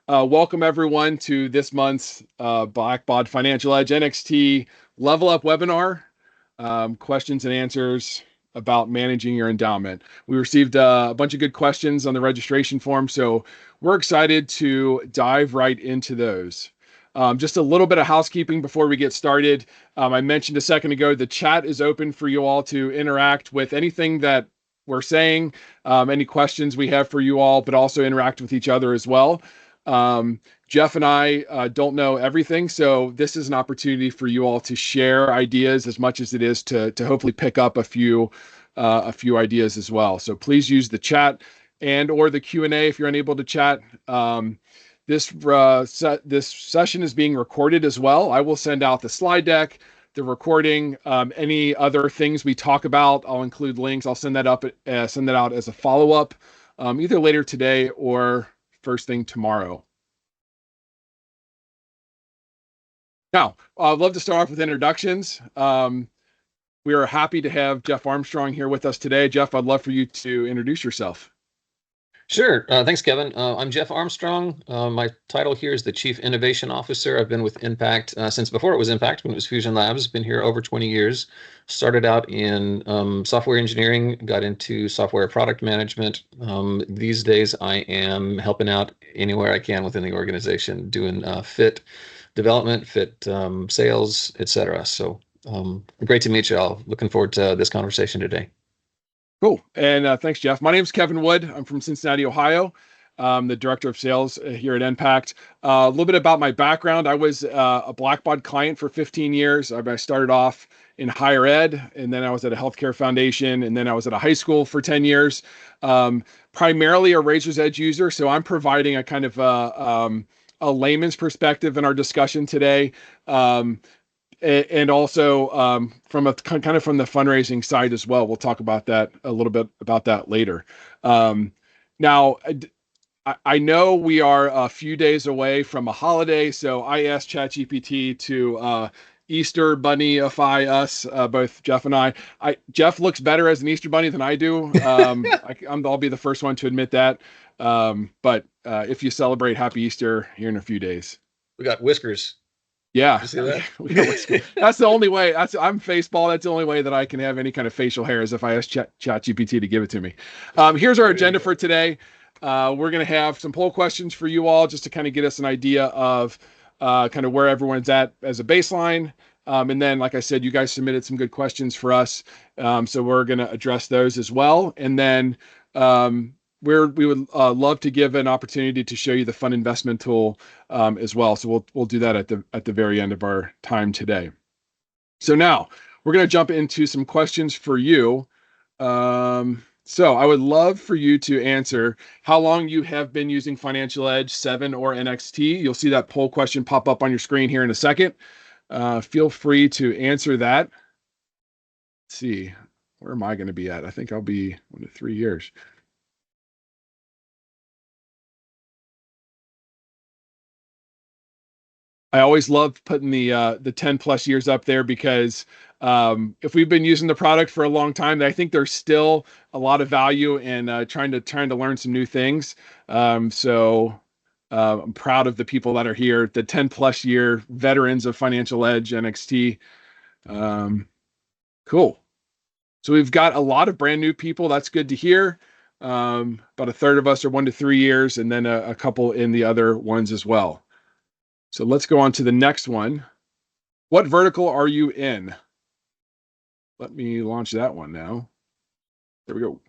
Welcome everyone to this month's Blackbaud Financial Edge NXT Level Up webinar, questions and answers about managing your endowment. We received a bunch of good questions on the registration form, so we're excited to dive right into those. Just a little bit of housekeeping before we get started. I mentioned a second ago, the chat is open for you all to interact with anything that we're saying, any questions we have for you all, but also interact with each other as well. Jeff and I don't know everything, so this is an opportunity for you all to share ideas as much as it is to hopefully pick up a few ideas as well. So please use the chat and or the Q&A if you're unable to chat. This session is being recorded as well. I will send out the slide deck, the recording, any other things we talk about. I'll include links. I'll send that out as a follow-up, either later today or first thing tomorrow. Now, I'd love to start off with introductions. We are happy to have Jeff Armstrong here with us today. Jeff, I'd love for you to introduce yourself. Sure. Thanks, Kevin. I'm Jeff Armstrong. My title here is the Chief Innovation Officer. I've been with Impact since before it was Impact, when it was Fusion Labs. Been here over 20 years. Started out in software engineering, got into software product management. These days, I am helping out anywhere I can within the organization, doing fit development, fit sales, etc. So great to meet you all. Looking forward to this conversation today. Cool. And thanks, Jeff. My name is Kevin Wood. I'm from Cincinnati, Ohio. I'm the Director of Sales here at Impact. A little bit about my background. I was a Blackbaud client for 15 years. I started off in higher ed, and then I was at a healthcare foundation, and then I was at a high school for 10 years. Primarily a Razor's Edge user, so I'm providing a kind of a layman's perspective in our discussion today. And also from a kind of from the fundraising side as well. We'll talk about that a little bit about that later. Now, I know we are a few days away from a holiday, so I asked ChatGPT to Easter bunnyify us, both Jeff and I. Jeff looks better as an Easter bunny than I do. I'll be the first one to admit that. But if you celebrate Happy Easter here in a few days. We got whiskers. Yeah, you see that? That's the only way. I'm Faceball. That's the only way that I can have any kind of facial hair is if I ask ChatGPT to give it to me. Here's our agenda for today. We're going to have some poll questions for you all just to kind of get us an idea of kind of where everyone's at as a baseline. And then, like I said, you guys submitted some good questions for us. So we're going to address those as well. And then we would love to give an opportunity to show you the fund investment tool as well. So we'll do that at the very end of our time today. So now we're going to jump into some questions for you. So I would love for you to answer how long you have been using Financial Edge 7 or NXT. You'll see that poll question pop up on your screen here in a second. Feel free to answer that. Let's see, where am I going to be at? I think I'll be 1 to 3 years. I always love putting the 10 plus years up there because if we've been using the product for a long time, I think there's still a lot of value in trying to learn some new things. So I'm proud of the people that are here, the 10 plus year veterans of Financial Edge NXT. Cool. So we've got a lot of brand new people. That's good to hear. About a third of us are 1 to 3 years, and then a couple in the other ones as well. So let's go on to the next one. What vertical are you in? Let me launch that one now. There we go.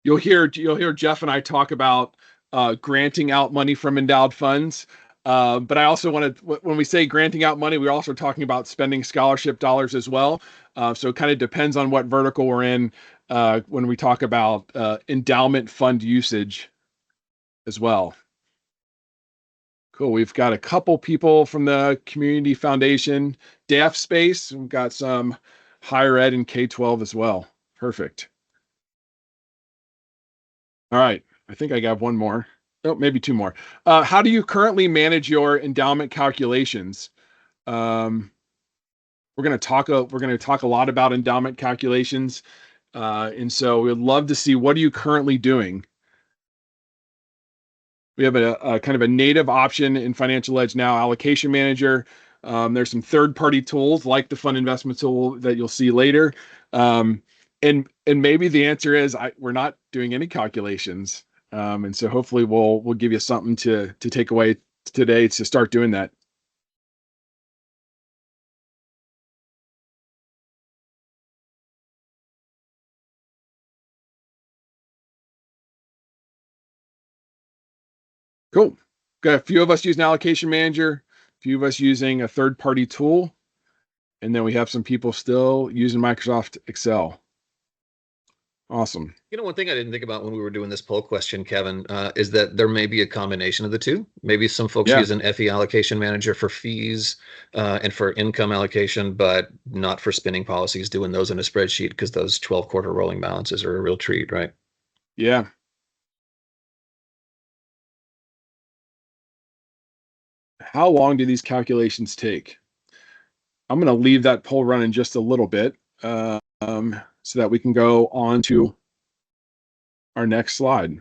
You'll hear Jeff and I talk about granting out money from endowed funds. But I also want to, when we say granting out money, we're also talking about spending scholarship dollars as well. So it kind of depends on what vertical we're in when we talk about endowment fund usage as well. Cool. We've got a couple people from the Community Foundation DAF space. We've got some higher ed and K-12 as well. Perfect. All right. I think I got one more. Oh, maybe two more. How do you currently manage your endowment calculations? we're going to talk a lot about endowment calculations. And so we'd love to see, what are you currently doing? We have a kind of a native option in Financial Edge now, Allocation Manager. There's some third-party tools like the Fund Investment tool that you'll see later. And maybe the answer is we're not doing any calculations. And so hopefully we'll give you something to take away today to start doing that. Cool. Got a few of us using Allocation Manager, a few of us using a third-party tool, and then we have some people still using Microsoft Excel. Awesome. One thing I didn't think about when we were doing this poll question, Kevin, is that there may be a combination of the two. Maybe some folks use an FE allocation manager for fees and for income allocation, but not for spending policies, doing those in a spreadsheet because those 12-quarter rolling balances are a real treat, right? Yeah. How long do these calculations take? I'm going to leave that poll running just a little bit so that we can go on to our next slide.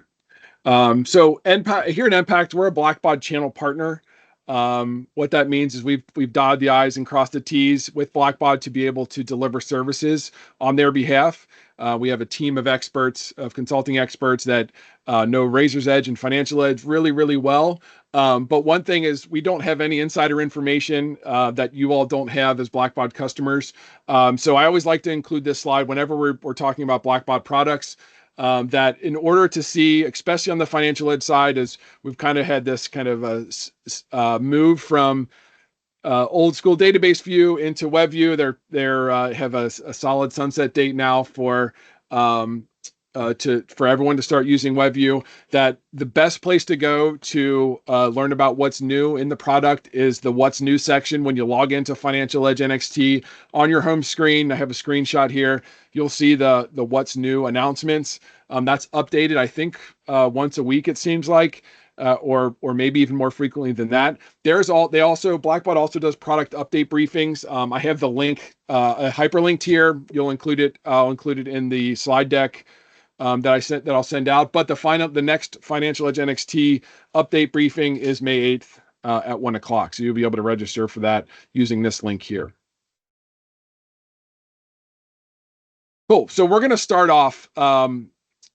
So here at Impact, we're a Blackbaud channel partner. What that means is we've dotted the I's and crossed the T's with Blackbaud to be able to deliver services on their behalf. We have a team of experts, of consulting experts that know Razor's Edge and Financial Edge really, really well. But one thing is we don't have any insider information that you all don't have as Blackbaud customers. So I always like to include this slide whenever we're talking about Blackbaud products. That in order to see, especially on the Financial Edge side, is we've kind of had this kind of a move from old school database view into web view. They have a solid sunset date now for everyone to start using WebView. That the best place to go to learn about what's new in the product is the What's New section. When you log into Financial Edge NXT on your home screen, I have a screenshot here. You'll see the What's New announcements. That's updated, I think, once a week. It seems like. Or maybe even more frequently than that. Blackbaud also does product update briefings. I have the link, hyperlinked here. I'll include it in the slide deck that I'll send out. But the next Financial Edge NXT update briefing is May 8th at 1 o'clock. So you'll be able to register for that using this link here. Cool. So we're going to start off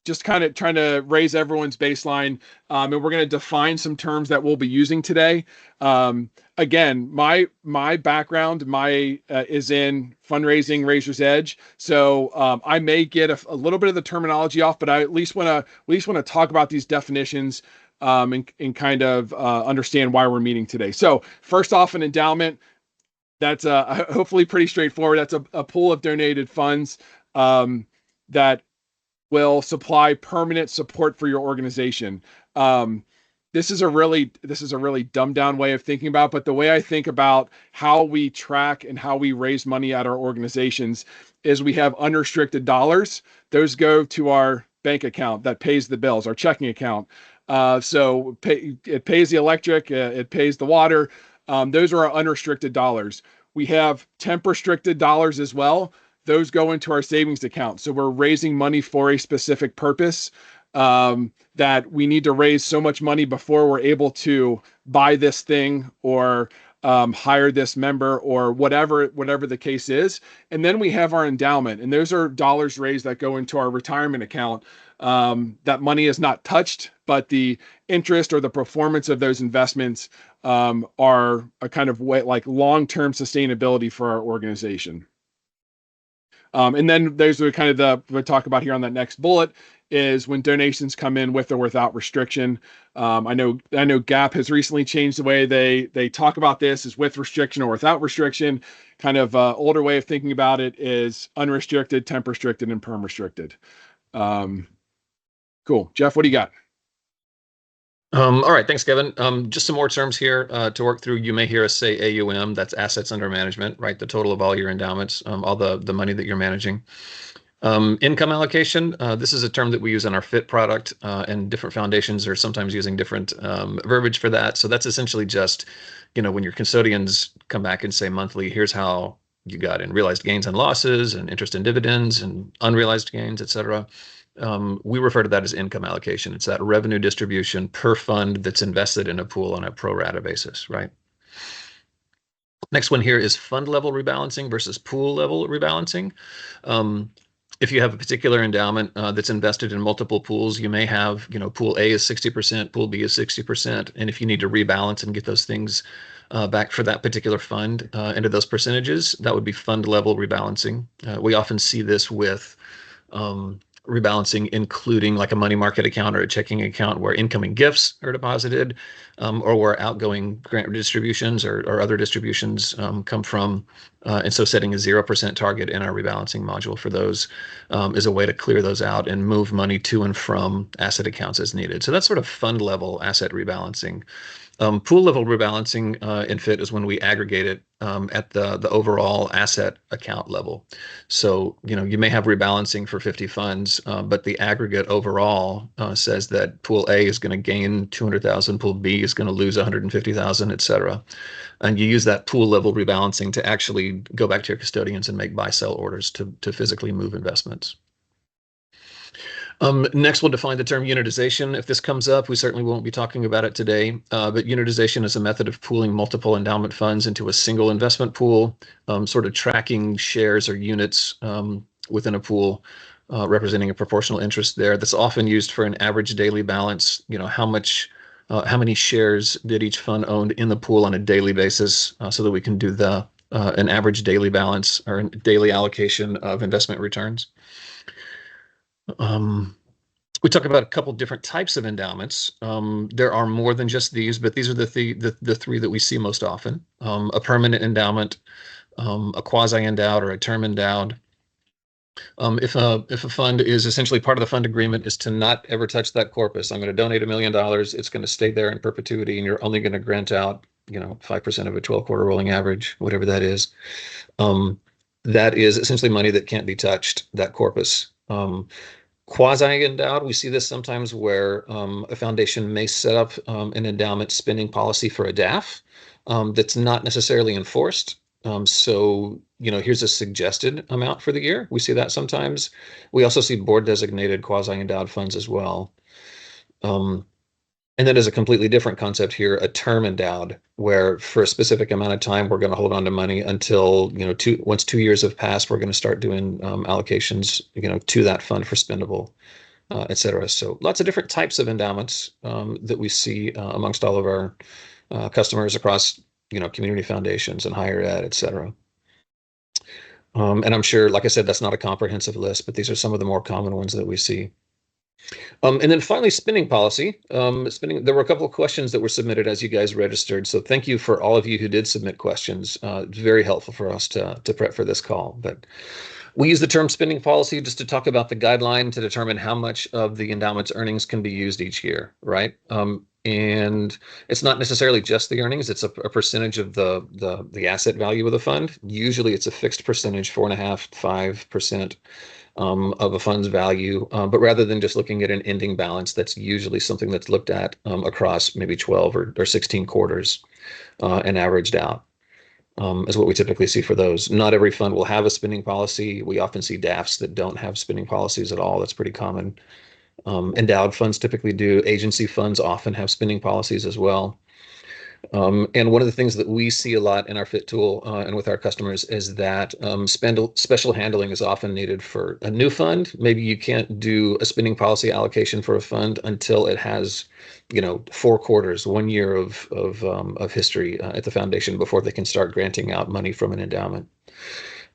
just kind of trying to raise everyone's baseline, and we're going to define some terms that we'll be using today. Again, my background is in fundraising, Razor's Edge, so I may get a little bit of the terminology off, but I at least want to talk about these definitions and kind of understand why we're meeting today. So first off, an endowment. That's hopefully pretty straightforward. That's a pool of donated funds that will supply permanent support for your organization. This is a really dumbed down way of thinking about, but the way I think about how we track and how we raise money at our organizations is we have unrestricted dollars. Those go to our bank account that pays the bills, our checking account. It pays the electric, it pays the water. Those are our unrestricted dollars. We have temp restricted dollars as well. Those go into our savings account. So we're raising money for a specific purpose, that we need to raise so much money before we're able to buy this thing or hire this member or whatever the case is. And then we have our endowment, and those are dollars raised that go into our retirement account. That money is not touched, but the interest or the performance of those investments are a kind of way, like long-term sustainability for our organization. And then there's the kind of we'll talk about here on that next bullet is when donations come in with or without restriction. I know GAP has recently changed the way they talk about this, is with restriction or without restriction. Kind of older way of thinking about it is unrestricted, temp restricted, and perm restricted. Cool. Jeff, what do you got? All right, thanks, Kevin. Just some more terms here to work through. You may hear us say AUM, that's assets under management, right? The total of all your endowments, all the money that you're managing. Income allocation, this is a term that we use in our FIT product, and different foundations are sometimes using different verbiage for that. So that's essentially just, when your custodians come back and say monthly, here's how you got in realized gains and losses and interest and dividends and unrealized gains, et cetera. We refer to that as income allocation. It's that revenue distribution per fund that's invested in a pool on a pro rata basis, right? Next one here is fund level rebalancing versus pool level rebalancing. If you have a particular endowment that's invested in multiple pools, you may have, pool A is 60%, pool B is 60%. And if you need to rebalance and get those things back for that particular fund into those percentages, that would be fund level rebalancing. We often see this with rebalancing, including like a money market account or a checking account where incoming gifts are deposited, or where outgoing grant distributions or other distributions come from. And so setting a 0% target in our rebalancing module for those is a way to clear those out and move money to and from asset accounts as needed. So that's sort of fund level asset rebalancing. Pool level rebalancing in FIT is when we aggregate it at the overall asset account level. So, you may have rebalancing for 50 funds, but the aggregate overall says that pool A is going to gain 200,000, pool B is going to lose 150,000, et cetera. And you use that pool level rebalancing to actually go back to your custodians and make buy-sell orders to physically move investments. Next, we'll define the term unitization. If this comes up, we certainly won't be talking about it today, but unitization is a method of pooling multiple endowment funds into a single investment pool, sort of tracking shares or units within a pool, representing a proportional interest there. That's often used for an average daily balance. How many shares did each fund own in the pool on a daily basis, so that we can do an average daily balance or a daily allocation of investment returns. We talk about a couple different types of endowments. There are more than just these, but these are the three that we see most often. A permanent endowment, a quasi-endowed or a term endowed. If a fund is essentially part of the fund agreement is to not ever touch that corpus. I'm going to donate $1 million. It's going to stay there in perpetuity, and you're only going to grant out, 5% of a 12-quarter rolling average, whatever that is. That is essentially money that can't be touched, that corpus. Quasi-endowed, we see this sometimes where a foundation may set up an endowment spending policy for a DAF that's not necessarily enforced. So, here's a suggested amount for the year. We see that sometimes. We also see board-designated quasi-endowed funds as well. And then there's a completely different concept here, a term endowed, where for a specific amount of time, we're going to hold on to money until, once 2 years have passed, we're going to start doing allocations, to that fund for spendable, et cetera. So lots of different types of endowments that we see amongst all of our customers across, community foundations and higher ed, et cetera. And I'm sure, like I said, that's not a comprehensive list, but these are some of the more common ones that we see. And then finally, spending policy. There were a couple of questions that were submitted as you guys registered. So thank you for all of you who did submit questions. It's very helpful for us to prep for this call. But we use the term spending policy just to talk about the guideline to determine how much of the endowment's earnings can be used each year, right? And it's not necessarily just the earnings. It's a percentage of the asset value of the fund. Usually it's a fixed percentage, 4.5%, 5%. Of a fund's value, but rather than just looking at an ending balance, that's usually something that's looked at across maybe 12 or 16 quarters and averaged out, is what we typically see for those. Not every fund will have a spending policy. We often see DAFs that don't have spending policies at all. That's pretty common. Endowed funds typically do. Agency funds often have spending policies as well. And one of the things that we see a lot in our FIT tool and with our customers is that special handling is often needed for a new fund. Maybe you can't do a spending policy allocation for a fund until it has, 4 quarters, 1 year of history at the foundation before they can start granting out money from an endowment.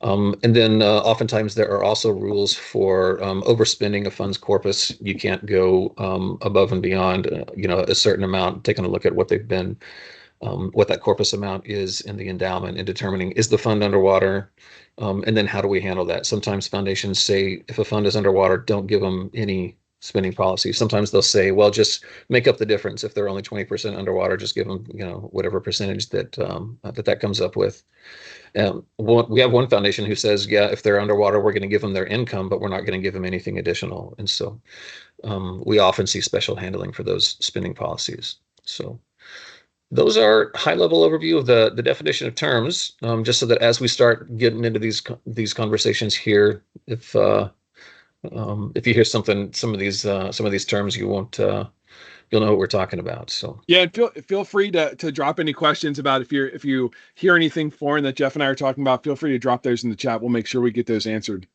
And then oftentimes there are also rules for overspending a fund's corpus. You can't go above and beyond, a certain amount, taking a look at what they've been, what that corpus amount is in the endowment and determining, is the fund underwater? And then how do we handle that? Sometimes foundations say, if a fund is underwater, don't give them any spending policy. Sometimes they'll say, well, just make up the difference. If they're only 20% underwater, just give them, whatever percentage that that comes up with. We have one foundation who says, yeah, if they're underwater, we're going to give them their income, but we're not going to give them anything additional. And so we often see special handling for those spending policies. So Those are high-level overview of the definition of terms, just so that as we start getting into these conversations here, if you hear some of these terms, you'll know what we're talking about. So Yeah, and feel free to drop any questions about if you hear anything foreign that Jeff and I are talking about. Feel free to drop those in the chat. We'll make sure we get those answered.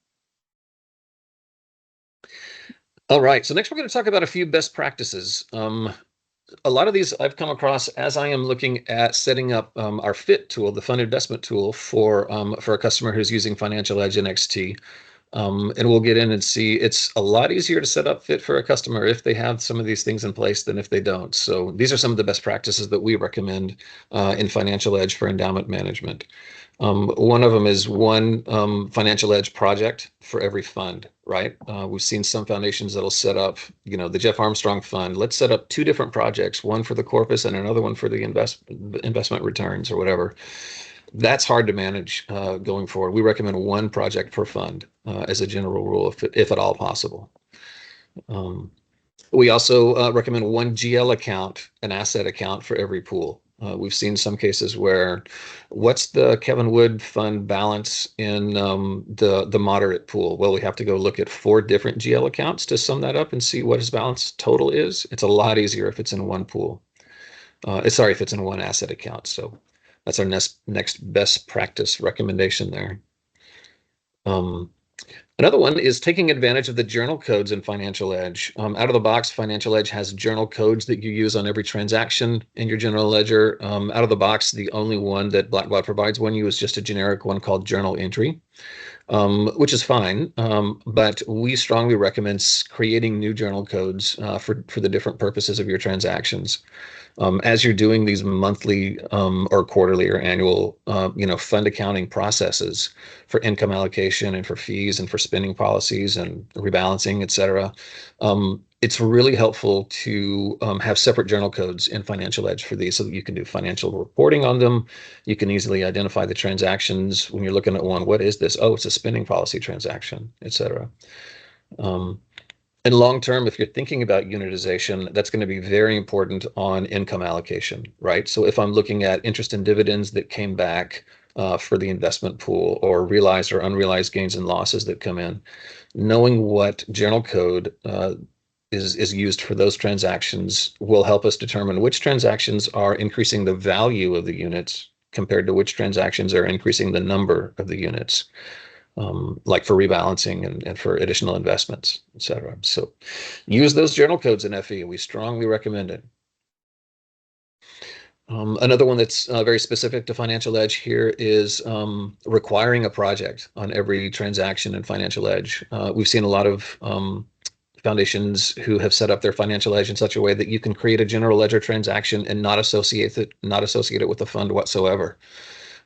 all right, so next we're going to talk about a few best practices. A lot of these I've come across as I am looking at setting up our FIT tool, the fund investment tool for a customer who's using Financial Edge NXT. And we'll get in and see it's a lot easier to set up FIT for a customer if they have some of these things in place than if they don't. So these are some of the best practices that we recommend in Financial Edge for endowment management. One of them is one Financial Edge project for every fund, right? We've seen some foundations that'll set up, the Jeff Armstrong Fund. Let's set up two different projects, one for the corpus and another one for the investment returns or whatever. That's hard to manage going forward. We recommend one project per fund as a general rule, if at all possible. We also recommend one GL account, an asset account for every pool. We've seen some cases where what's the Kevin Wood fund balance in the moderate pool? Well, we have to go look at 4 different GL accounts to sum that up and see what his balance total is. It's a lot easier if it's in one pool. If it's in one asset account. So that's our next best practice recommendation there. Another one is taking advantage of the journal codes in Financial Edge. Out of the box, Financial Edge has journal codes that you use on every transaction in your general ledger. Out of the box, the only one that Blackbaud provides you is just a generic one called journal entry, which is fine. But we strongly recommend creating new journal codes for the different purposes of your transactions. As you're doing these monthly or quarterly or annual, fund accounting processes for income allocation and for fees and for spending policies and rebalancing, et cetera, it's really helpful to have separate journal codes in Financial Edge for these so that you can do financial reporting on them. You can easily identify the transactions when you're looking at one. What is this? Oh, it's a spending policy transaction, et cetera. And long term, if you're thinking about unitization, that's going to be very important on income allocation, right? So if I'm looking at interest and dividends that came back for the investment pool or realized or unrealized gains and losses that come in, knowing what journal code is used for those transactions will help us determine which transactions are increasing the value of the units compared to which transactions are increasing the number of the units. Like for rebalancing and for additional investments, et cetera. So use those journal codes in FE. We strongly recommend it. Another one that's very specific to Financial Edge here is requiring a project on every transaction in Financial Edge. We've seen a lot of foundations who have set up their Financial Edge in such a way that you can create a general ledger transaction and not associate it with a fund whatsoever.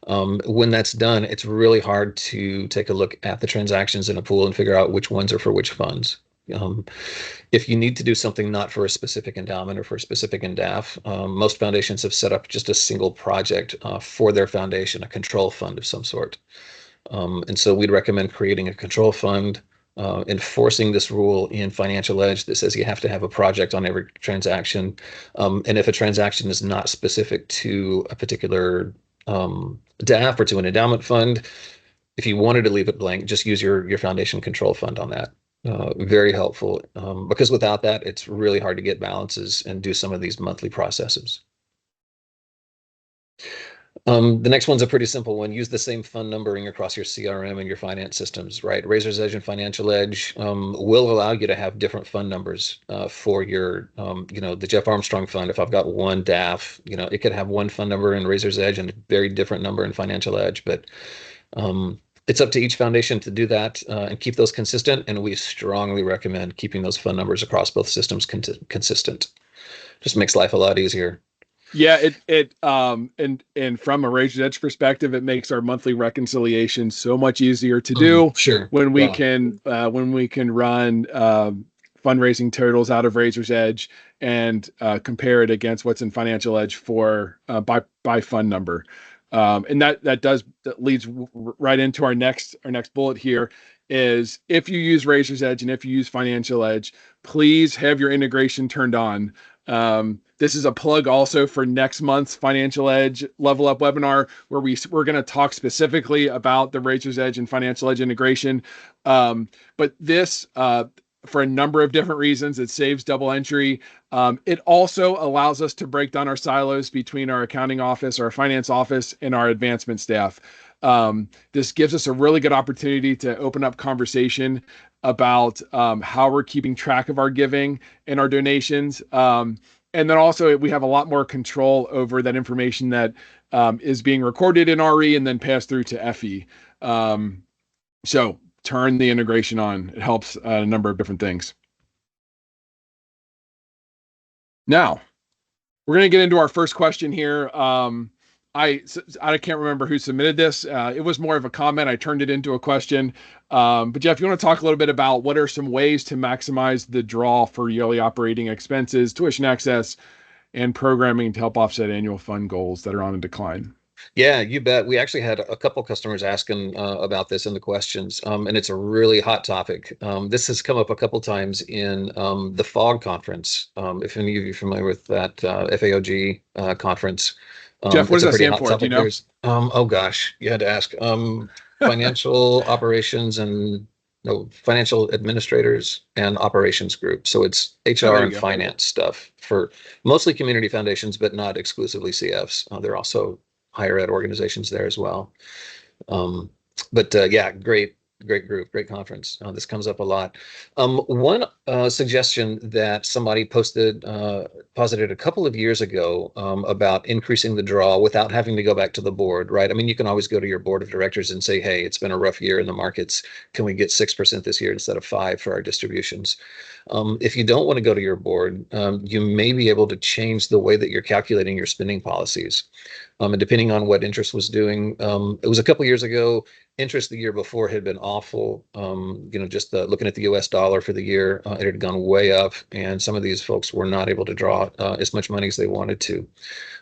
When that's done, it's really hard to take a look at the transactions in a pool and figure out which ones are for which funds. If you need to do something not for a specific endowment or for a specific NDAF, most foundations have set up just a single project for their foundation, a control fund of some sort. And so we'd recommend creating a control fund, enforcing this rule in Financial Edge that says you have to have a project on every transaction. And if a transaction is not specific to a particular DAF or to an endowment fund, if you wanted to leave it blank, just use your foundation control fund on that. Very helpful because without that, it's really hard to get balances and do some of these monthly processes. The next one's a pretty simple one. Use the same fund numbering across your CRM and your finance systems, right? Razor's Edge and Financial Edge will allow you to have different fund numbers for your, the Jeff Armstrong fund. If I've got one DAF, it could have one fund number in Razor's Edge and a very different number in Financial Edge. But it's up to each foundation to do that and keep those consistent. And we strongly recommend keeping those fund numbers across both systems consistent. Just makes life a lot easier. Yeah, and from a Razor's Edge perspective, it makes our monthly reconciliation so much easier to do. Sure. When we can run fundraising totals out of Razor's Edge and compare it against what's in Financial Edge for by fund number. And that leads right into our next bullet here is if you use Razor's Edge and if you use Financial Edge, please have your integration turned on. This is a plug also for next month's Financial Edge Level Up webinar, where we're going to talk specifically about the Razor's Edge and Financial Edge integration. But this, for a number of different reasons, it saves double entry. It also allows us to break down our silos between our accounting office, our finance office, and our advancement staff. This gives us a really good opportunity to open up conversation about how we're keeping track of our giving and our donations. And then also we have a lot more control over that information that is being recorded in RE and then passed through to FE. So turn the integration on. It helps a number of different things. Now, we're going to get into our first question here. I can't remember who submitted this. It was more of a comment. I turned it into a question. But Jeff, you want to talk a little bit about what are some ways to maximize the draw for yearly operating expenses, tuition access, and programming to help offset annual fund goals that are on a decline? Yeah, you bet. We actually had a couple customers asking about this in the questions, and it's a really hot topic. This has come up a couple times in the FOG conference. If any of you are familiar with that FAOG conference, Jeff, what it's does a that pretty stand hot for? Do topic. you know? There's oh gosh, you had to ask. Financial operations and no financial administrators and operations group. So it's HR and finance stuff for mostly community foundations, but not exclusively CFs. There are also higher ed organizations there as well. But yeah, great group, great conference. This comes up a lot. One suggestion that somebody posited a couple of years ago about increasing the draw without having to go back to the board, right? I mean, you can always go to your board of directors and say, hey, it's been a rough year in the markets. Can we get 6% this year instead of 5% for our distributions? If you don't want to go to your board, you may be able to change the way that you're calculating your spending policies. And depending on what interest was doing, it was a couple years ago. Interest the year before had been awful. Just looking at the US dollar for the year, it had gone way up, and some of these folks were not able to draw as much money as they wanted to.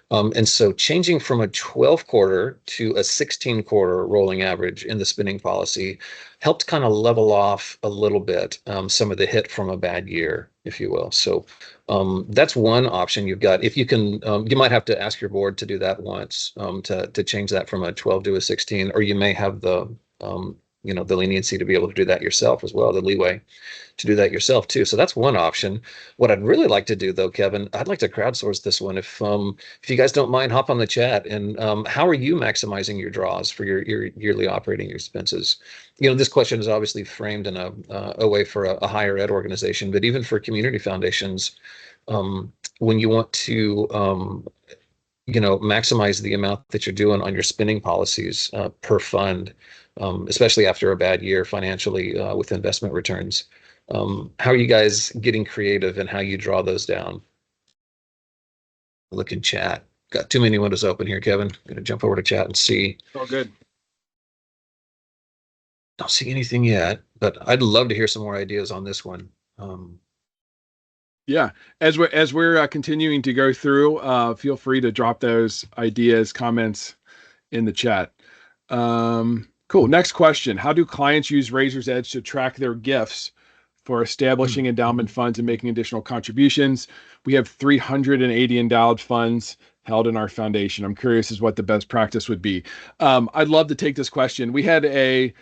And so changing from a 12 quarter to a 16 quarter rolling average in the spending policy helped kind of level off a little bit some of the hit from a bad year, if you will. So that's one option you've got. If you can, you might have to ask your board to do that once to change that from a 12 to a 16, or you may have the leniency to be able to do that yourself as well, the leeway to do that yourself too. So that's one option. What I'd really like to do though, Kevin, I'd like to crowdsource this one. If you guys don't mind, hop on the chat. And how are you maximizing your draws for your yearly operating expenses? This question is obviously framed in a way for a higher ed organization, but even for community foundations, when you want to maximize the amount that you're doing on your spending policies per fund, especially after a bad year financially with investment returns. How are you guys getting creative in how you draw those down? Look in chat. Got too many windows open here, Kevin. I'm going to jump over to chat and see. Oh, good. Don't see anything yet, but I'd love to hear some more ideas on this one. Yeah, as we're continuing to go through, feel free to drop those ideas, comments in the chat. Cool. Next question: how do clients use Razor's Edge to track their gifts for establishing endowment funds and making additional contributions? We have 380 endowed funds held in our foundation. I'm curious as what the best practice would be. I'd love to take this question. We had a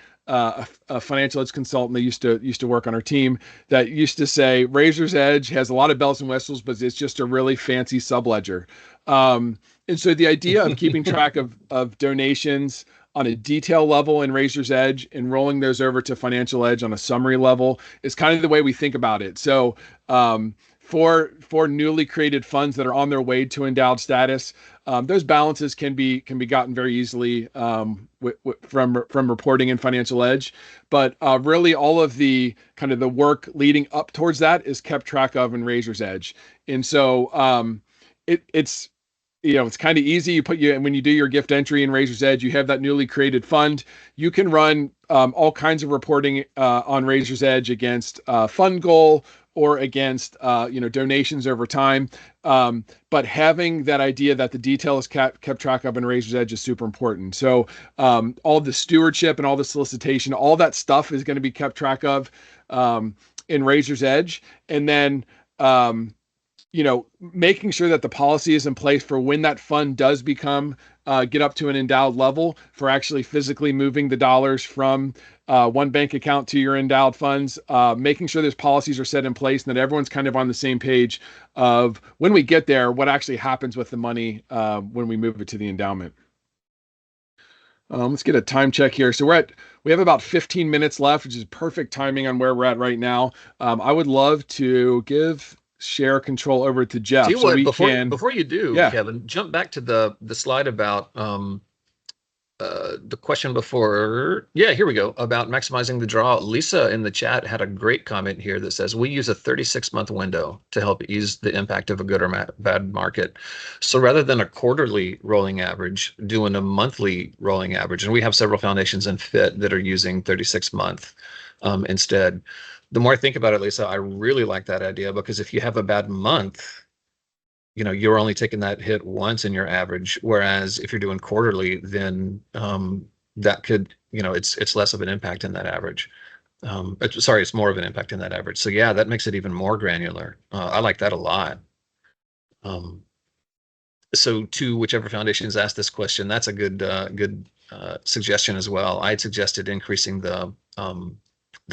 financial edge consultant that used to work on our team that used to say Razor's Edge has a lot of bells and whistles, but it's just a really fancy subledger. And so the idea of keeping track of donations on a detail level in Razor's Edge and rolling those over to Financial Edge on a summary level is kind of the way we think about it. So for newly created funds that are on their way to endowed status, those balances can be gotten very easily from reporting in Financial Edge. But really, all of the kind of the work leading up towards that is kept track of in Razor's Edge. And so it's kind of easy. When you do your gift entry in Razor's Edge, you have that newly created fund. You can run all kinds of reporting on Razor's Edge against fund goal or against donations over time. But having that idea that the detail is kept track of in Razor's Edge is super important. So all the stewardship and all the solicitation, all that stuff is going to be kept track of in Razor's Edge. And then making sure that the policy is in place for when that fund does become get up to an endowed level, for actually physically moving the dollars from one bank account to your endowed funds, making sure those policies are set in place and that everyone's kind of on the same page of when we get there, what actually happens with the money when we move it to the endowment. Let's get a time check here. So we have about 15 minutes left, which is perfect timing on where we're at right now. I would love to share control over to Jeff. See what, before you do, yeah. Kevin, jump back to the slide about the question before. Yeah, here we go, about maximizing the draw. Lisa in the chat had a great comment here that says, we use a 36-month window to help ease the impact of a good or bad market. So rather than a quarterly rolling average, doing a monthly rolling average. And we have several foundations in FIT that are using 36-month instead. The more I think about it, Lisa, I really like that idea, because if you have a bad month, you're only taking that hit once in your average. Whereas if you're doing quarterly, then that could, it's less of an impact in that average. It's more of an impact in that average. So yeah, that makes it even more granular. I like that a lot. So to whichever foundations asked this question, that's a good suggestion as well. I had suggested increasing the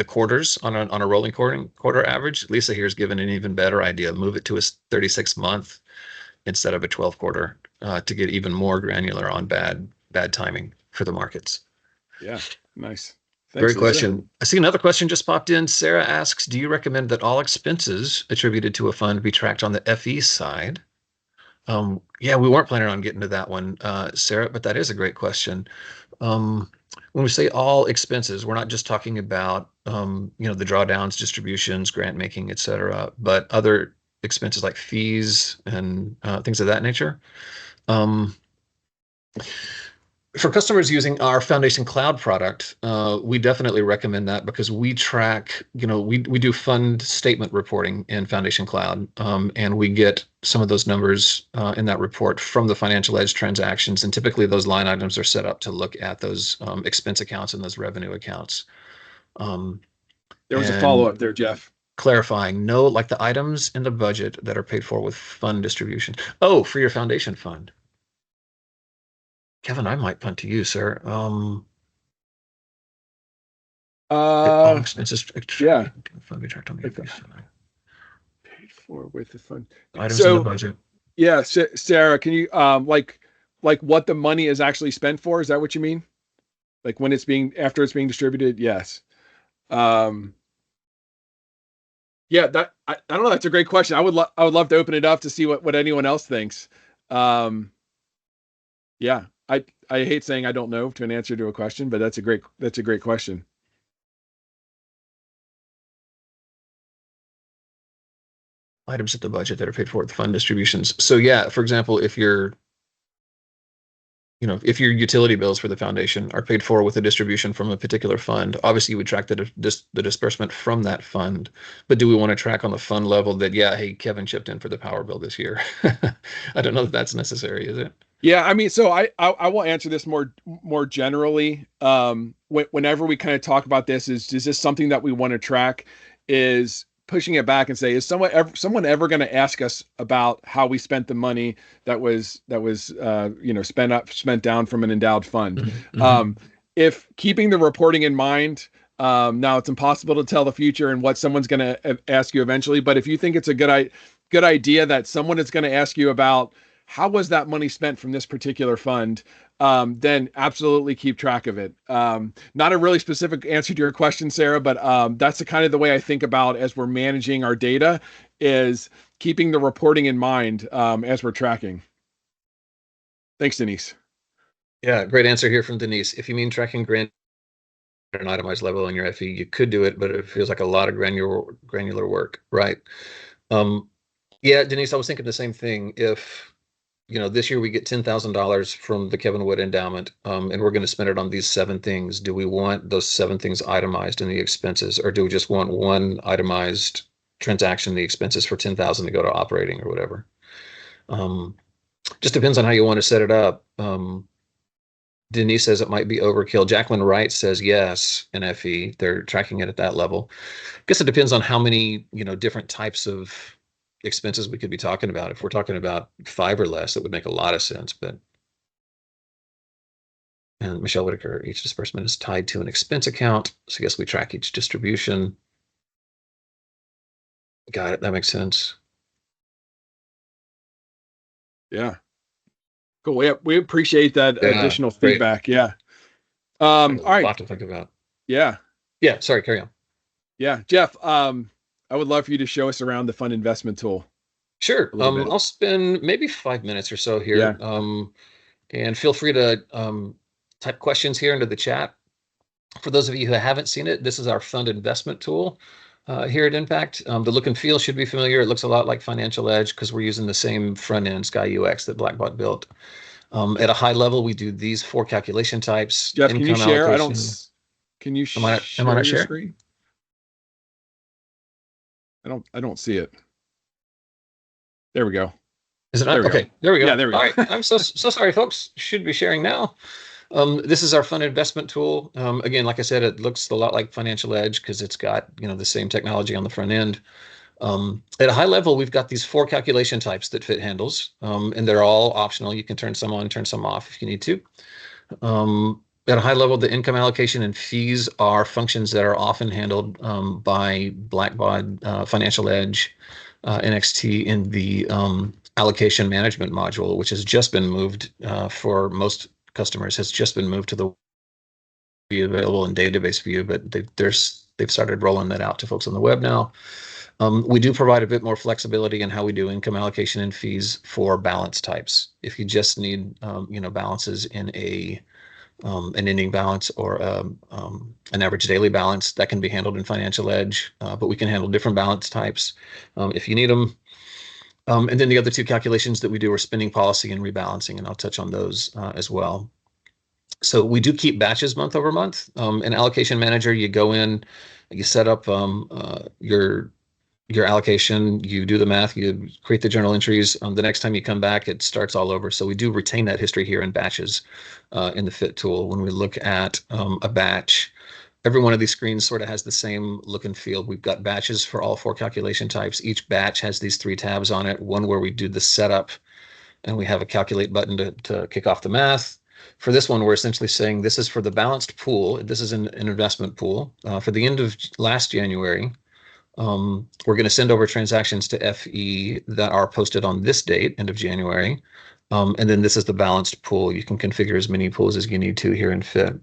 quarters on a rolling quarter average. Lisa here's given an even better idea. Move it to a 36-month instead of a 12-quarter to get even more granular on bad timing for the markets. Yeah, nice. Thanks, great question. Lisa. I see another question just popped in. Sarah asks, do you recommend that all expenses attributed to a fund be tracked on the FE side? Yeah, we weren't planning on getting to that one, Sarah, but that is a great question. When we say all expenses, we're not just talking about the drawdowns, distributions, grant making, et cetera, but other expenses like fees and things of that nature. For customers using our Foundation Cloud product, we definitely recommend that, because we track, we do fund statement reporting in Foundation Cloud, and we get some of those numbers in that report from the Financial Edge transactions. And typically those line items are set up to look at those expense accounts and those revenue accounts. There was a follow-up there, Jeff. Clarifying, no, like the items in the budget that are paid for with fund distribution. Oh, for your foundation fund. Kevin, I might punt to you, sir. Expenses. Yeah. Fund be tracked on the FE. Paid for with the fund. Items in the budget. Yeah, Sarah, can you like what the money is actually spent for? Is that what you mean? Like when after it's being distributed? Yes. Yeah, I don't know. That's a great question. I would love to open it up to see what anyone else thinks. Yeah, I hate saying I don't know to an answer to a question, but that's a great question. Items at the budget that are paid for with fund distributions. So yeah, for example, if your utility bills for the foundation are paid for with a distribution from a particular fund, obviously you would track the disbursement from that fund. But do we want to track on the fund level that, yeah, hey, Kevin chipped in for the power bill this year? I don't know if that's necessary, is it? Yeah, I mean, so I will answer this more generally. Whenever we kind of talk about this, is this something that we want to track? Is pushing it back and say, is someone ever going to ask us about how we spent the money that was spent down from an endowed fund? Mm-hmm. If keeping the reporting in mind, now it's impossible to tell the future and what someone's going to ask you eventually, but if you think it's a good idea that someone is going to ask you about how was that money spent from this particular fund, then absolutely keep track of it. Not a really specific answer to your question, Sarah, but that's the kind of the way I think about as we're managing our data, is keeping the reporting in mind as we're tracking. Thanks, Denise. Yeah, great answer here from Denise. If you mean tracking grant at an itemized level on your FE, you could do it, but it feels like a lot of granular work, right? Yeah, Denise, I was thinking the same thing. If this year we get $10,000 from the Kevin Wood Endowment, and we're going to spend it on these 7 things. Do we want those 7 things itemized in the expenses, or do we just want one itemized transaction, the expenses for $10,000 to go to operating or whatever? Just depends on how you want to set it up. Denise says it might be overkill. Jacqueline Wright says yes, in FE, they're tracking it at that level. I guess it depends on how many different types of expenses we could be talking about. If we're talking about 5 or less, that would make a lot of sense. And Michelle Whitaker, each disbursement is tied to an expense account. So I guess we track each distribution. Got it. That makes sense. Yeah. Cool. We appreciate that additional great. feedback. Yeah. All All right. lot to think about. Yeah. Yeah. Sorry. Carry on. Yeah. Jeff, I would love for you to show us around the fund investment tool. Sure. A little bit. I'll spend maybe 5 minutes or so here. Yeah. And feel free to type questions here into the chat. For those of you who haven't seen it, this is our fund investment tool here at Impact. The look and feel should be familiar. It looks a lot like Financial Edge because we're using the same front end Sky UX that Blackbot built. At a high level, we do these 4 calculation types. Jeff, can you share? Allocation. Can you am I not your share? Screen? I don't see it. There we go. Is it not? Okay, there we go. Yeah, there we go. All right. I'm so sorry, folks. Should be sharing now. This is our fund investment tool. Again, like I said, it looks a lot like Financial Edge because it's got the same technology on the front end. At a high level, we've got these 4 calculation types that fit handles, and they're all optional. You can turn some on, turn some off if you need to. At a high level, the income allocation and fees are functions that are often handled by Blackbot, Financial Edge, NXT in the allocation management module, which has just been moved for most customers, has just been moved to the be available in database view, but they've started rolling that out to folks on the web now. We do provide a bit more flexibility in how we do income allocation and fees for balance types. If you just need balances in an ending balance or an average daily balance, that can be handled in Financial Edge, but we can handle different balance types if you need them. And then the other 2 calculations that we do are spending policy and rebalancing, and I'll touch on those as well. So we do keep batches month over month. In Allocation Manager, you go in, you set up your allocation, you do the math, you create the journal entries. The next time you come back, it starts all over. So we do retain that history here in batches in the Fit tool. When we look at a batch, every one of these screens sort of has the same look and feel. We've got batches for all 4 calculation types. Each batch has these 3 tabs on it, one where we do the setup, and we have a calculate button to kick off the math. For this one, we're essentially saying this is for the balanced pool. This is an investment pool. For the end of last January, we're going to send over transactions to FE that are posted on this date, end of January. And then this is the balanced pool. You can configure as many pools as you need to here in Fit.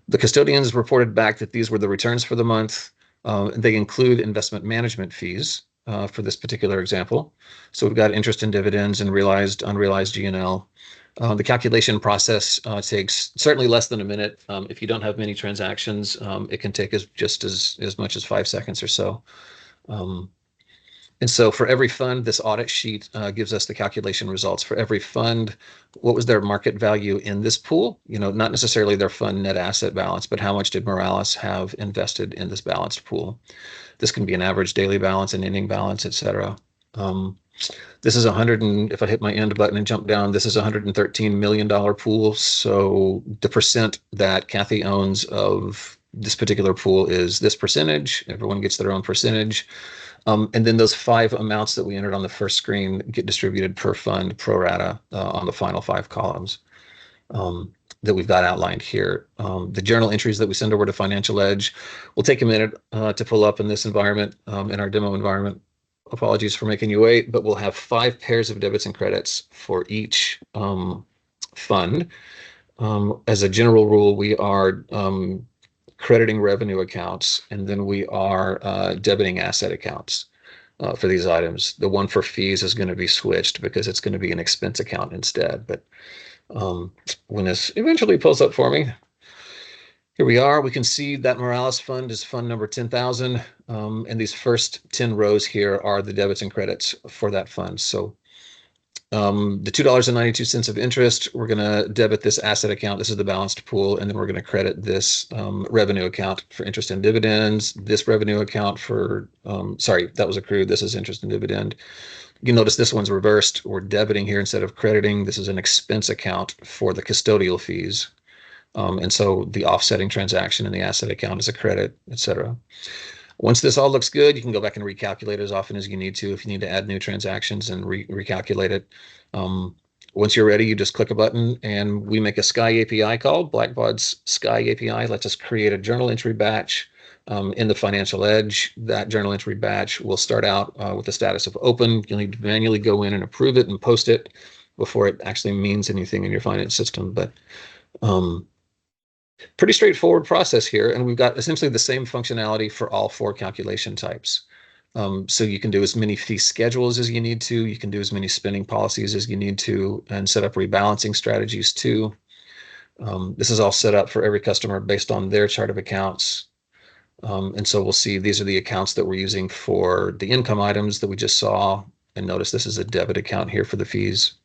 The custodians reported back that these were the returns for the month. They include investment management fees for this particular example. So we've got interest and dividends and realized, unrealized G&L. The calculation process takes certainly less than a minute. If you don't have many transactions, it can take just as much as 5 seconds or so. And so for every fund, this audit sheet gives us the calculation results. For every fund, what was their market value in this pool? Not necessarily their fund net asset balance, but how much did Morales have invested in this balanced pool? This can be an average daily balance, an ending balance, et cetera. This is if I hit my end button and jump down, this is a $113 million pool. So the percent that Kathy owns of this particular pool is this percentage. Everyone gets their own percentage. And then those 5 amounts that we entered on the first screen get distributed per fund pro rata on the final 5 columns that we've got outlined here. The journal entries that we send over to Financial Edge will take a minute to pull up in this environment, in our demo environment. Apologies for making you wait, but we'll have 5 pairs of debits and credits for each fund. As a general rule, we are crediting revenue accounts, and then we are debiting asset accounts for these items. The one for fees is going to be switched because it's going to be an expense account instead. But when this eventually pulls up for me, here we are. We can see that Morales fund is fund number 10,000. And these first 10 rows here are the debits and credits for that fund. So the $2.92 of interest, we're going to debit this asset account. This is the balanced pool. And then we're going to credit this revenue account for interest and dividends. This revenue account for, sorry, that was accrued. This is interest and dividend. You notice this one's reversed. We're debiting here instead of crediting. This is an expense account for the custodial fees. And so the offsetting transaction in the asset account is a credit, et cetera. Once this all looks good, you can go back and recalculate as often as you need to. If you need to add new transactions and recalculate it. Once you're ready, you just click a button and we make a Sky API call. Blackbaud's Sky API lets us create a journal entry batch in the Financial Edge. That journal entry batch will start out with the status of open. You'll need to manually go in and approve it and post it before it actually means anything in your finance system. But pretty straightforward process here. And we've got essentially the same functionality for all 4 calculation types. So you can do as many fee schedules as you need to. You can do as many spending policies as you need to, and set up rebalancing strategies too. This is all set up for every customer based on their chart of accounts. And so we'll see these are the accounts that we're using for the income items that we just saw. And notice this is a debit account here for the fees.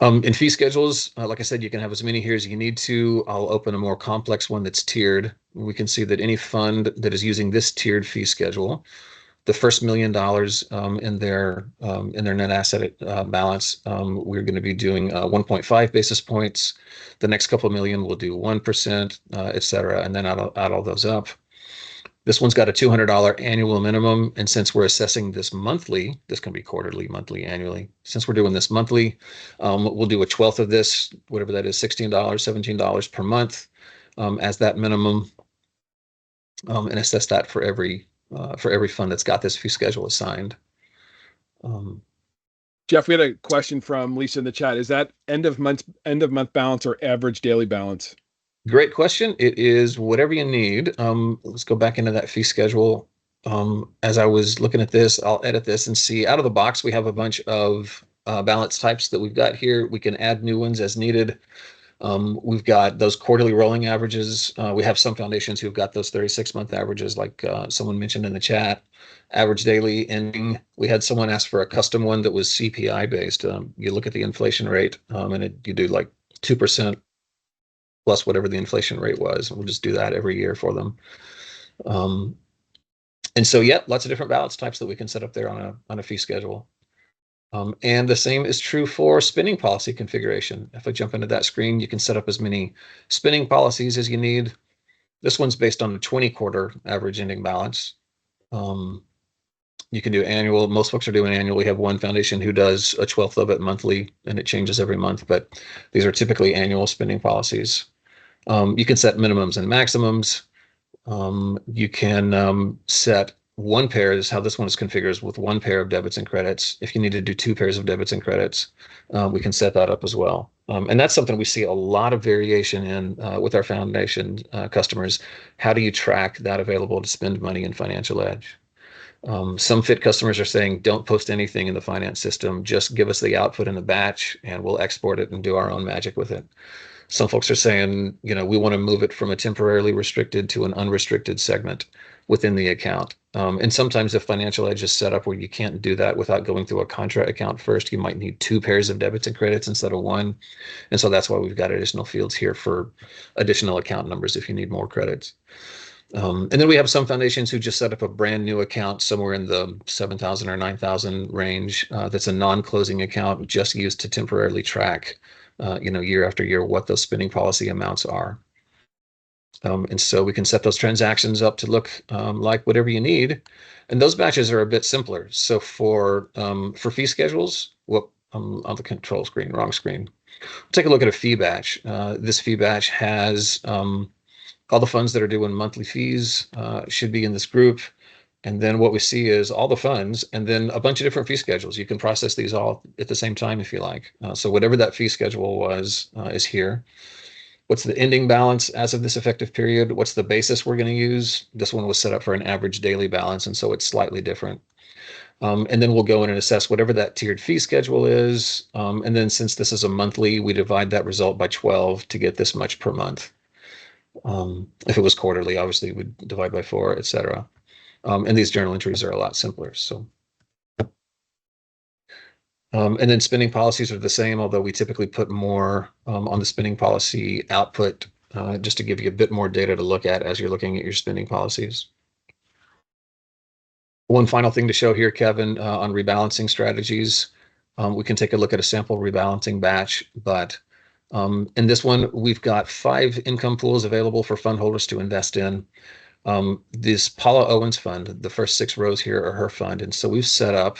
In fee schedules, like I said, you can have as many here as you need to. I'll open a more complex one that's tiered. We can see that any fund that is using this tiered fee schedule, the first $1 million in their net asset balance, we're going to be doing 1.5 basis points. The next couple of million will do 1%, et cetera, and then add all those up. This one's got a $200 annual minimum, and since we're assessing this monthly, this can be quarterly, monthly, annually. Since we're doing this monthly, we'll do a 1/12 of this, whatever that is, $16, $17 per month as that minimum, and assess that for every fund that's got this fee schedule assigned. Jeff, we had a question from Lisa in the chat. Is that end of month balance or average daily balance? Great question. It is whatever you need. Let's go back into that fee schedule. As I was looking at this, I'll edit this and see out of the box, we have a bunch of balance types that we've got here. We can add new ones as needed. We've got those quarterly rolling averages. We have some foundations who've got those 36-month averages, like someone mentioned in the chat. Average daily ending. We had someone ask for a custom one that was CPI based. You look at the inflation rate, and you do like 2% plus whatever the inflation rate was. And we'll just do that every year for them. And so, yeah, lots of different balance types that we can set up there on a fee schedule. And the same is true for spending policy configuration. If I jump into that screen, you can set up as many spending policies as you need. This one's based on a 20-quarter average ending balance. You can do annual. Most folks are doing annual. We have one foundation who does a 1/12 of it monthly, and it changes every month. But these are typically annual spending policies. You can set minimums and maximums. You can set one pair, is how this one is configured, with one pair of debits and credits. If you need to do 2 pairs of debits and credits, we can set that up as well. And that's something we see a lot of variation in with our foundation customers. How do you track that available to spend money in Financial Edge? Some fit customers are saying, don't post anything in the finance system, just give us the output in the batch and we'll export it and do our own magic with it. Some folks are saying, we want to move it from a temporarily restricted to an unrestricted segment within the account. And sometimes if Financial Edge is set up where you can't do that without going through a contra account first, you might need 2 pairs of debits and credits instead of 1. And so that's why we've got additional fields here for additional account numbers if you need more credits. And then we have some foundations who just set up a brand new account somewhere in the 7,000 or 9,000 range. That's a non-closing account just used to temporarily track, year after year, what those spending policy amounts are. And so we can set those transactions up to look like whatever you need. And those batches are a bit simpler. So for fee schedules, I'm on the control screen, wrong screen. We'll take a look at a fee batch. This fee batch has all the funds that are doing monthly fees should be in this group. And then what we see is all the funds and then a bunch of different fee schedules. You can process these all at the same time if you like. So whatever that fee schedule was is here. What's the ending balance as of this effective period? What's the basis we're going to use? This one was set up for an average daily balance, and so it's slightly different. And then we'll go in and assess whatever that tiered fee schedule is. And then since this is a monthly, we divide that result by 12 to get this much per month. If it was quarterly, obviously we'd divide by 4, et cetera. And these journal entries are a lot simpler. So, and then spending policies are the same, although we typically put more on the spending policy output just to give you a bit more data to look at as you're looking at your spending policies. One final thing to show here, Kevin, on rebalancing strategies. We can take a look at a sample rebalancing batch, but in this one, we've got 5 income pools available for fund holders to invest in. This Paula Owens fund, the first 6 rows here are her fund. And so we've set up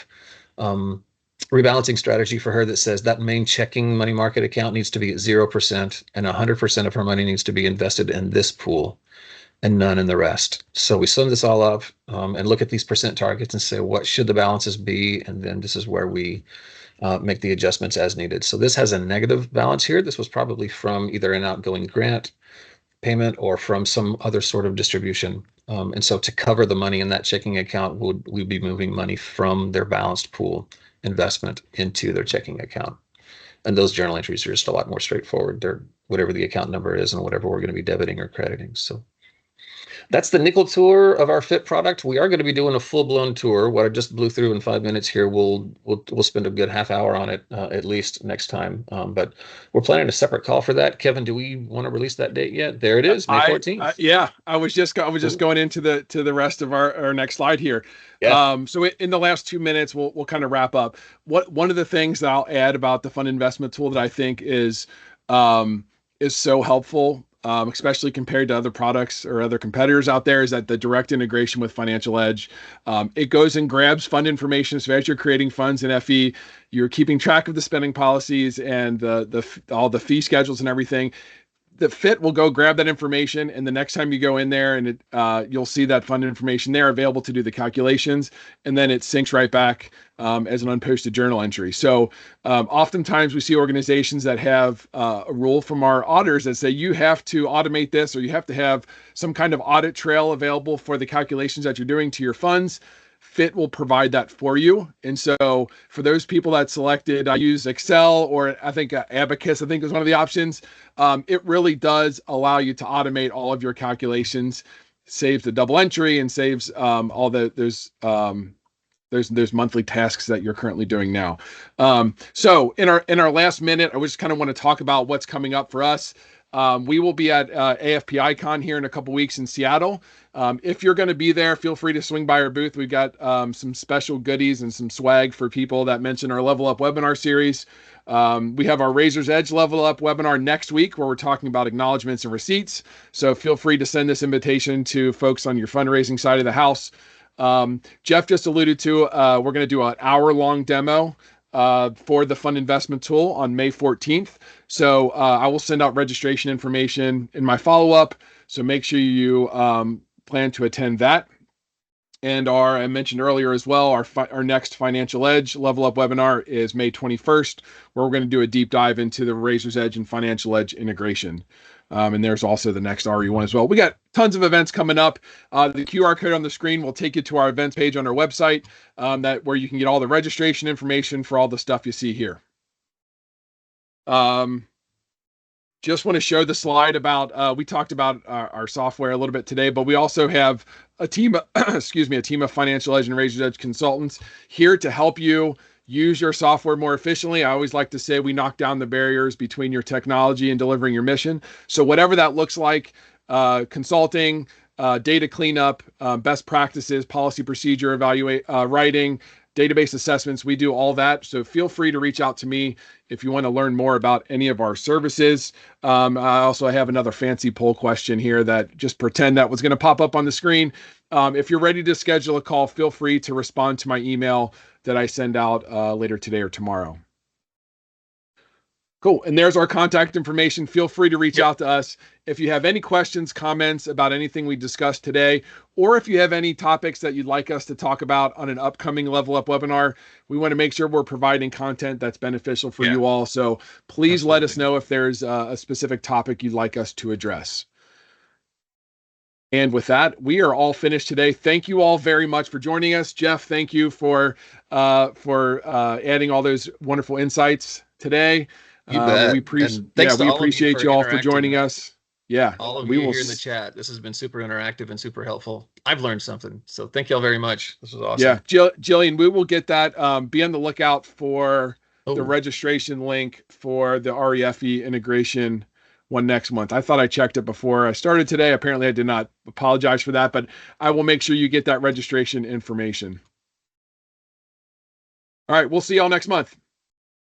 um, rebalancing strategy for her that says that main checking money market account needs to be at 0% and 100% of her money needs to be invested in this pool and none in the rest. So we sum this all up and look at these percent targets and say, what should the balances be? And then this is where we make the adjustments as needed. So this has a negative balance here. This was probably from either an outgoing grant payment or from some other sort of distribution. And so to cover the money in that checking account, we'd be moving money from their balanced pool investment into their checking account. And those journal entries are just a lot more straightforward. They're whatever the account number is and whatever we're going to be debiting or crediting. So that's the nickel tour of our Fit product. We are going to be doing a full-blown tour. What I just blew through in 5 minutes here, we'll spend a good half hour on it at least next time. But we're planning a separate call for that. Kevin, do we want to release that date yet? There it is, May 14th. Yeah, I was just going into the rest of our next slide here. Yeah. So in the last 2 minutes, we'll kind of wrap up. One of the things that I'll add about the fund investment tool that I think is so helpful, especially compared to other products or other competitors out there, is that the direct integration with Financial Edge. It goes and grabs fund information. So as you're creating funds in FE, you're keeping track of the spending policies and all the fee schedules and everything. The Fit will go grab that information, and the next time you go in there, and you'll see that fund information there available to do the calculations, and then it syncs right back as an unposted journal entry. So oftentimes we see organizations that have a rule from our auditors that say you have to automate this, or you have to have some kind of audit trail available for the calculations that you're doing to your funds. Fit will provide that for you. And so for those people that selected, I use Excel, or I think Abacus, I think was one of the options. It really does allow you to automate all of your calculations, saves the double entry, and saves all those monthly tasks that you're currently doing now. So in our last minute, I just kind of want to talk about what's coming up for us. We will be at AFP Icon here in a couple weeks in Seattle. If you're going to be there, feel free to swing by our booth. We've got some special goodies and some swag for people that mention our Level Up webinar series. We have our Razor's Edge Level Up webinar next week, where we're talking about acknowledgments and receipts. So feel free to send this invitation to folks on your fundraising side of the house. Jeff just alluded to, we're going to do an hour-long demo for the fund investment tool on May 14th. So I will send out registration information in my follow-up. So make sure you plan to attend that. And I mentioned earlier as well, our next Financial Edge Level Up webinar is May 21st, where we're going to do a deep dive into the Razor's Edge and Financial Edge integration. And there's also the next RE1 as well. We got tons of events coming up. The QR code on the screen will take you to our events page on our website, where you can get all the registration information for all the stuff you see here. Just want to show the slide about, we talked about our software a little bit today, but we also have a team of, a team of Financial Edge and Razor's Edge consultants here to help you use your software more efficiently. I always like to say we knock down the barriers between your technology and delivering your mission. So whatever that looks like, consulting, data cleanup, best practices, policy procedure writing, database assessments, we do all that. So feel free to reach out to me if you want to learn more about any of our services. I also have another fancy poll question here that just pretend that was going to pop up on the screen. If you're ready to schedule a call, feel free to respond to my email that I send out later today or tomorrow. Cool. And there's our contact information. Feel free to reach out to us if you have any questions, comments about anything we discussed today, or if you have any topics that you'd like us to talk about on an upcoming Level Up webinar. We want to make sure we're providing content that's beneficial for you all. So please let us know if there's a specific topic you'd like us to address. And with that, we are all finished today. Thank you all very much for joining us. Jeff, thank you for adding all those wonderful insights today. You bet. We appreciate you all for joining us. Yeah. All of you here in the chat. This has been super interactive and super helpful. I've learned something. So thank you all very much. This was awesome. Yeah. Jillian, we will get that. Be on the lookout for the registration link for the REFE integration one next month. I thought I checked it before I started today. Apparently I did not. Apologize for that, but I will make sure you get that registration information. All right. We'll see y'all next month.